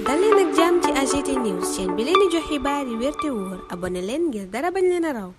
dal leen ak jàmm ci AGT News chaîne bi leen di jox xibaar yi wér te wóor abonné leen ngir dara bañ leen a raw.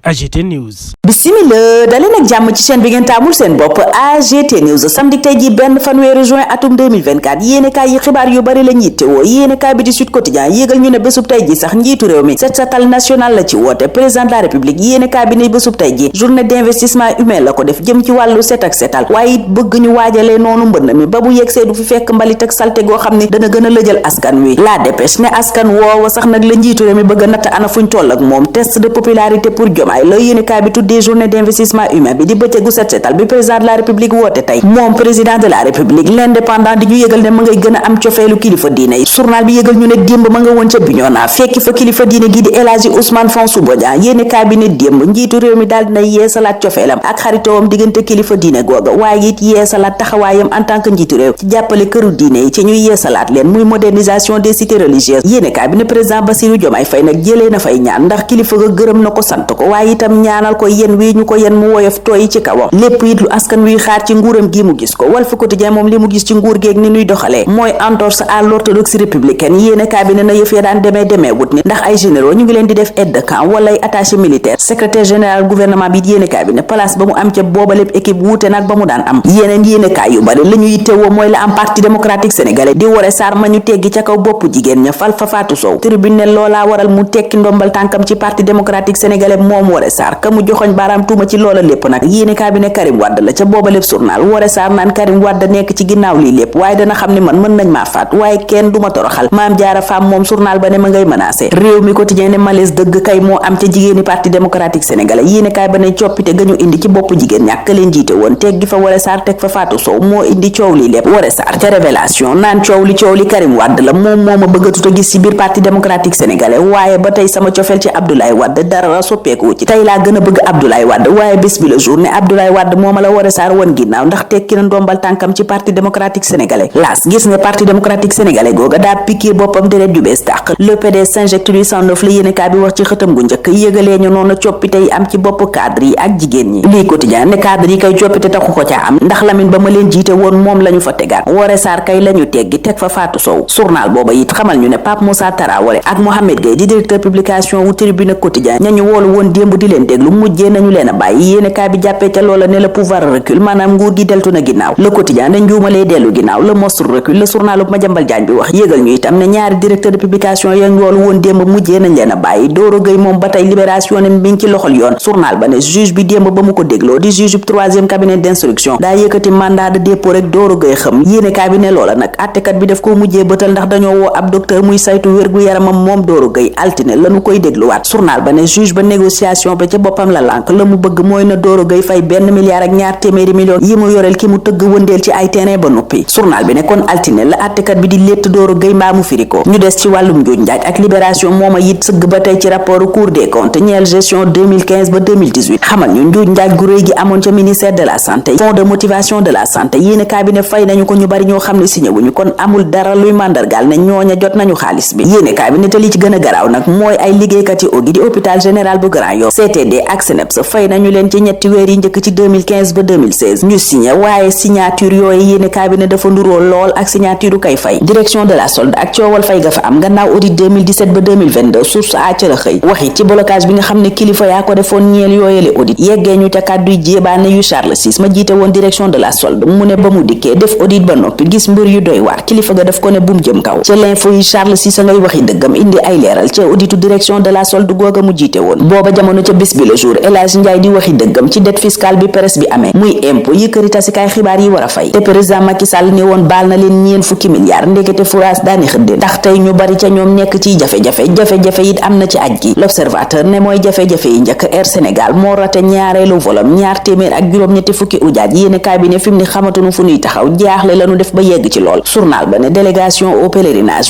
AGT News. Bismillah daleen ak jàmm ci chaîne bi ngeen taamul seen bopp AGT News samedi tey ji benn fanweeru juin atum 2024 yéenekaay yi xibaar yu bari la yittewoo yéenekaay bi di Sud Quotidien yéegal ñu ne bésub tey ji sax njiitu réew mi set setal national la ci woote président de la république yéenekaay bi ne bésub tey ji journée d'investissement humain la ko def jëm ci wàllu set ak setal waaye it bëgg ñu waajalee noonu mbënn mi ba bu yegsee du fi fekk mbalit ak salte goo xam ni dana gën a lëjal askan wi la dépêche ne askan woowa sax nag la njiitu réew mi bëgg a natt ana fuñ toll ak moom test de popularité pour Diomaye la yéenekaay bi tuddee journée d'investissement humain bi di bëccëgu set setal bi président de la république woote tey moom président de la république l'indépendant di ñu yëgal ne ma ngay gën a am cofeelu kilifa diine yi journal bi yëgal ñu ne démb ma nga woon ca Bignona fekki fa kilifa diine gi di El Hadji Ousmane Fonsou Bodian yéenekaay bi ne démb njiitu réew mi daal dina yeesalaat cofeelam ak xaritoowam diggante kilifa diine googa waaye it yeesalaat taxawaayam en tant que njiitu réew ci jàppale këru diine yi ci ñuy yeesalaat leen muy modernisation des cités religieuses yéenekaay bi ne président Bassirou Diomaye Faye nag jëlee na fay ñaan ndax kilifa ga gërëm na ko sant ko waaye itam ñaanal ko yen wi ñu ko yen mu woyof tooy ci kawam lépp it lu askan wi xaar ci nguuram gi mu gis ko Walf Quotidien moom li mu gis ci nguur geeg ni nuy doxalee mooy entorse à l'orthodoxie républicaine yéenekaay bi ne na yëf ya daan demee wut ni ndax ay généraux ñu ngi leen di def aide de camp wala ay attaché militaire secrétaire général gouvernement bi yéenekaay bi ne place ba mu am ca booba lépp équipe wuute nag ba mu daan am yeneen yéenekaay yu bari la ñu yittewoo mooy la am parti démocratique sénégalais di Woré Sarr ma ñu teggi ca kaw bopp jigéen ña fal fa Fatou Sow tribune ne loolaa waral mu tekki ndombal tànkam ci parti démocratique sénégalais moom Woré Sarr ka mu joxoñ baaraam tuuma ci loola lépp nag yéenekaay bi ne Karim Wade la ca booba lépp journal Woré Sarr naan Karim Wade nekk ci ginnaaw lii lépp waaye dana xam ne man mën nañ maa faat waaye kenn duma toroxal Maam Jaara Fam moom journal ba ne ma ngay menacé réew mi quotidien ne malaise dëgg kay moo am ca jigéeni parti démocratique sénégalais yéenekaay ba ne coppite ga ñu indi ci bopp jigéen ñàkk leen jiite woon teg gi fa Woré Sarr teg fa Fatou Sow moo indi coow lii lépp Woré Sarr ca révélation naan coow li Karim Wade la moom moo ma bëggatut a gis ci biir parti démocratique sénégalais waaye ba tey sama cofeel ci Abdoulaye Wade dara soppeeku ci tey laa gën a bëgg Abdoulaye Wade waaye bés bi le jour ne Abdoulaye Wade mooma la Woré Sarr woon ginnaaw ndax tekki na ndombal tànkam ci parti démocratique sénégalais laas gis nga parti démocratique sénégalais googa daa piqué boppam deret ju bees tàq le PDS s'injecte du sang-neuf la yéenekaay bi wax ci xëtam gu njëkk yëgalee ñu noonu coppite yi am ci bopp cadre yi ak jigéen ñi lii quotidien ne cadre yi kay coppite taxu ko ca am ndax Lamine ba ma leen jiite woon moom la ñu fa tegaat Woré Sarr kay la ñu teggi teg fa Fatou Sow journal booba it xamal ñu ne Pape Moussa Traoré ak Mohamed Gueye di directeur publication wu Tribune Quotidien ñañu woolu woon démb di leen déglu mujjee nañu leen a bàyyi yéenekaay bi jàppee ca loola ne le pouvoir recule maanaam nguur gi deltu na ginnaaw le quotidien ne njuumalee dellu ginnaaw le monstre recule le journal bu Madiambal Diagne bi wax yégal ñu itam ne ñaari directeur de publication yañ woolu woon démb mujjee nañ leen a bàyyi Doro Gueye moom ba tey libération ne mi ngi ci loxol yoon journal ba ne juge bi démb ba mu ko dégloo di juge bu 3e cabinet d'instruction daa yëkkati mandat de dépôt rek Doro Gueye xam yéenekaay bi ne loola nag àttekat bi def ko mujjee bëtal ndax dañoo woo ab docteur muy saytu wérgu yaramam moom Doro Gueye altine lañu koy dégluwaat journal ba ne juge ba négociation ba ca boppam la lànk la mu bëgg mooy na Doro Gueye fay $1 milliard ak ñaar téeméeri million yi mu yoreel ki mu tëgg wëndeel ci ay terrain ba noppi journal bi ne kon altine la àttekat bi di létt Doro Gueye mbaa mu firi ko ñu des ci wàllum njuuj njaaj ak libération mooma it sëgg ba tey ci rapport Cour des comptes ñeel gestion 2015 ba 2018 xamal ñu njuuj njaaj gu rëy gi amoon ca ministère de la santé fonds de motivation de la santé yéenekaay bi ne fay nañu ko ñu bari ñoo xam ne signé wuñu kon amul dara luy màndargaal ne ñooña jot nañu xaalis bi yéenekaay bi ne te li ci gën a garaaw nag mooy ay liggéeykat yi OGI di hôpital général bu Grand Yoff CTD ak SNEIPS fay nañu leen ci ñetti weer yi njëkk ci 2015 ba 2016 ñu signé waaye signature yooyu yéenekaay bi ne dafa nduroo lool ak signature kay fay direction de la solde ak coowal fay ga fa am gannaaw audit 2017 ba 2022 source a ca la xëy waxi ci blocage bi nga xam ne kilifa yaa ko defoon ñeel yooyale audit yeggee ñu ca kàdduy jéebaane yu Charles Ciss ma jiite woon direction de la solde mu ne ba mu dikkee def audit ba noppi gis mbir yu doy waar kilifa ga def ko ne bum jëm kaw ca l'info yi Charles Ciss a ngay waxi dëggam indi ay leeral ca auditu direction de la solde googa mu jiite woon booba jamono ca bés bi le jour El Hadji Ndiaye di waxi dëggam ci dette fiscale bi presse bi amee muy impôt yi këri tasikaay xibaar yi war a fay te président Macky Sall ne woon baal na leen ñeen fukki milliards ndekete furaas daani xëddeen ndax tey ñu bari ca ñoom nekk ciy jafe-jafe it am na ci aj gi l'observateur ne mooy jafe-jafe yi njëkk Air Sénégal moo rate ñaareelu volam ñaar téeméer ak juróom-ñetti fukki ujaaj yéenekaay bi ne fi mu ne xamatunu fu ñuy taxaw jaaxle lañu def ba yegg ci lool journal ba ne délégation au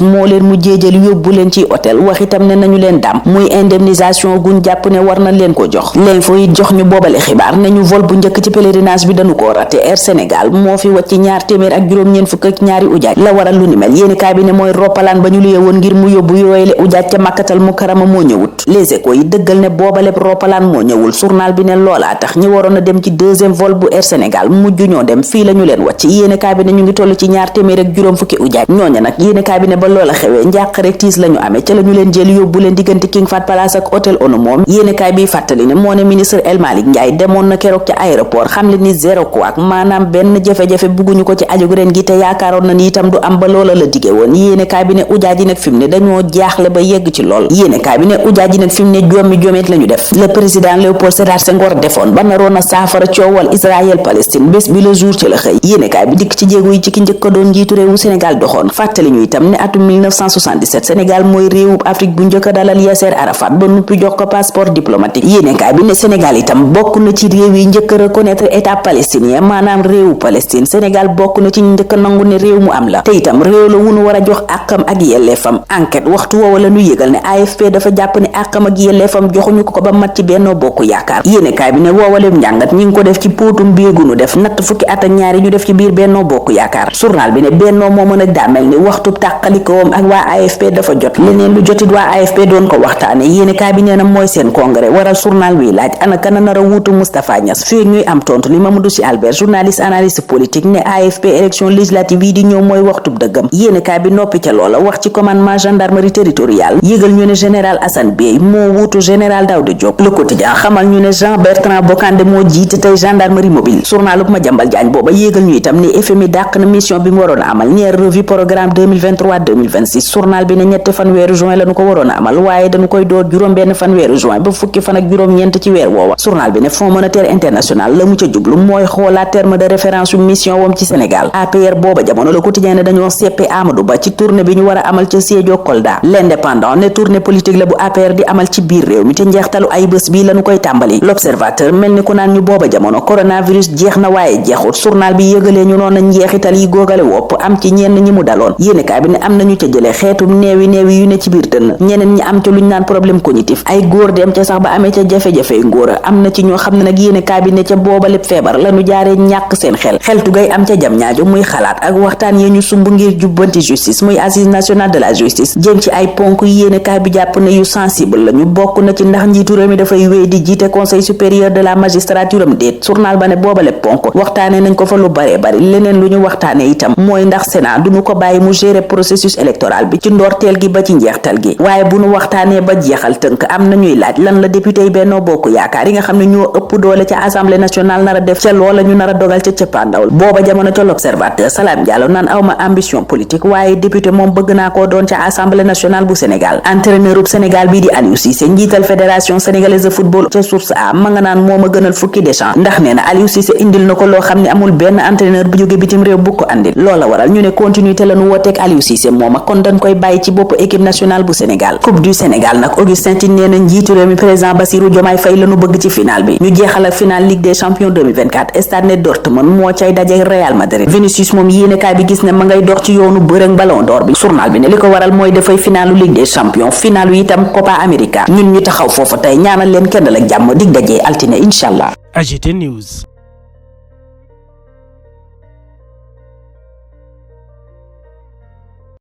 moo leen mujjee jël yóbbu leen ci hôtel wax itam ne nañu leen dam muy indemnisation guñ jàpp ne war war na leen ko jox. l'info it jox ñu boobale xibaar ne ñu vol bu njëkk ci pèlerinage bi dañu ko raté. Air Sénégal moo fi wàcc ñaar téeméer ak juróom-ñeent fukk ak ñaari ujaaj la waral lu ni mel yéenekaay bi ne mooy roppalaan ba ñu luye woon ngir mu yóbbu yooyele ujaaj ca Makkatal Mukarrama moo ñëwut. Les Échos yi dëggal ne boobaleb roppalaan moo ñëwul. journal bi ne loolaa tax ñi waroon a dem ci deuxième vol bu Air Sénégal mujj ñoo dem fii la ñu leen wàcc. yéenekaay bi ne ñu ngi toll ci ñaar téeméer ak juróom fukki ujaaj ñooña nag yéenekaay bi ne ba loola xewee njàq rek tiis la ñu amee ca la ñu leen jël yóbbu leen diggante King Fahd Palace ak hôtel Ono moom yéenekaay bi fàttali ne moo ne ministre El Malick Ndiaye demoon na keroog ca aéroport xam le ni zéro quoi maanaam benn jafe-jafe bugguñu ko ci ajug ren gi te yaakaaroon na ni itam du am ba loola la dige woon. yéenekaay bi ne ujaaj yi nag fi mu ne dañoo jaaxle ba yegg ci lool. yéenekaay bi ne ujaaj yi nag fi mu ne jommi jomeet la ñu def le président Léopold Sédar Senghor defoon ba naroon a saafara coowal Israël Palestine bés bi le jour ci la xëy. yéenekaay bi dikk ci jéego yi ci ki njëkk a doon njiitu réewu Sénégal doxoon fàttali ñu itam ne atum 1977 Sénégal mooy réewub Afrique bu njëkk a dalal Yasser Arafat ba nuppi jox ko passeport diplomatique. yéenekaay bi ne Sénégal itam bokk na ci réew yi njëkk a reconnaître état palestinien maanaam réewu Palestine. Sénégal bokk na ci njëkk a nangu ne réew mu am la te itam réew la wunu war a jox àqam ak yelleefam. enquête waxtu woowa la ñu yëgal ne AFP dafa jàpp ne àqam ak yelleefam joxuñu ko ba mat ci Benno Bokk Yaakaar. yéenekaay bi ne woowaleem njàngat ñi ngi ko def ci póotum béegunu def natt fukki at ak ñaari ñu def ci biir Benno Bokk Yaakaar. journal bi ne Benno moo mën a daamel ni waxtu tàqalikoom ak waa AFP dafa jot leneen lu jotit waa AFP doon ko waxtaane. yéenekaay bi nee na mooy seen congrès waral journal wi laaj ana kana nar a wuutu Moustapha Niasse fii ñuy am tontu li Mamadou Sy Albert journaliste analyste politique ne AFP élection législative yi di ñëw mooy waxtub dëggam. yéenekaay bi noppi ca loola wax ci commandement gendarmerie territoriale yëgal ñu ne général Assane Bey moo wuutu général Daouda Diop. Le Quotidien xamal ñu ne Jean Bertrand Bocandé moo jiite tey gendarmerie mobile. journalub Madiambal Diagne booba yëgal ñu itam ne FMI dàq na mission bi mu waroon a amal ñeer revue programme 2023-2026. journal bi ne ñetti fan weeru juin lañu ko waroon a amal waaye dañu koy door juróom benn fan weeru juin ba fukki fan ak juróom-ñeent ci weer woowa. journal bi ne Fonds monétaire international la mu ca jublu mooy xoolaat terme de référence yu mission wam ci Sénégal. APR booba jamono Le Quotidien ne dañoo seppe Amadou Ba ci tournée bi ñu war a amal ca Sédhiou Kolda. L'Indépendant ne tournée politique la bu APR di amal ci biir réew mi te njeextalu ay bés bii lañu koy tàmbali. L'Observateur mel ni ku naan ñu booba jamono coronavirus jeex na waaye jeexut. journal bi yëgalee ñu noon na njeexital yi góogale wopp am ci ñenn ñi mu daloon. yéenekaay bi ne am nañu ca jëlee xeetum neewi yu ne ci biir dënn ñeneen ñi am ca luñ naan problème cognitif ay góor dem ca sax ba amee ca jafe-jafe ngóor am na ci ñoo xam ne nag yéenekaay bi ne ca booba lépp feebar lañu jaaree ñàkk seen xeltu gay am ca jam ñaajo muy xalaat ak waxtaan yee ñu sumb ngir jubbanti justice muy assise nationale de la justice jëm ci ay ponk yi yéenekaay bi jàpp ne yu sensible la ñu bokk na ci ndax njiitu réew mi dafay wéy di jiite conseil supérieur de la magistrature am déet. journal ba ne booba lépp ponk waxtaane nañ ko fa lu bare bari leneen lu ñu waxtaane itam mooy ndax Sénat duñu ko bàyyi mu gérer processus électoral bi ci ndoorteel gi ba ci njeextal gi waaye bu nu waxtaanee ba jeexal tënk am na ñuy laaj lan la député yi Benno Bokk Yaakaar yi nga xam ne ñoo ëpp doole ca assemblée nationale nar a def ca loola ñu nar a dogal ca cëppaandawul booba jamono ca L'Observateur Salam Diallo naan awma ambition politique waaye député moom bëgg naa koo doon ca assemblée nationale bu Sénégal. entraîneur ub Sénégal bii di Aliou Cissé njiital fédération sénégalaise de football ca source a ma nga naan moo ma gënal fukki Deschamps ndax nee na Aliou Cissé indil na ko loo xam ne amul benn entraîneur bu jóge bitim réew bu ko andil loola waral ñu ne continuité lañu wooteeg Aliou Cissé mooma kon dañ koy bàyyi ci bopp équipe nationale bu Sénégal. coupe du Sénégal nag Augustin Tine nee na njiitu réew mi président Bassirou Diomaye Faye lañu bëgg ci final bi ñu jeexal ak final Ligue des champions 2024 Stade Dortmund moo cay daje Real Madrid. Vinicius moom yéenekaay bi gis ne ma ngay dox ci yoonu bërëng ballon d'or bi journal bi ne li ko waral mooy dafay finalu Ligue des champions finalu itam Copa America ñun ñu taxaw foofu tey ñaanal leen kenn ak jàmm dig dajee altine incha allah. AGT News.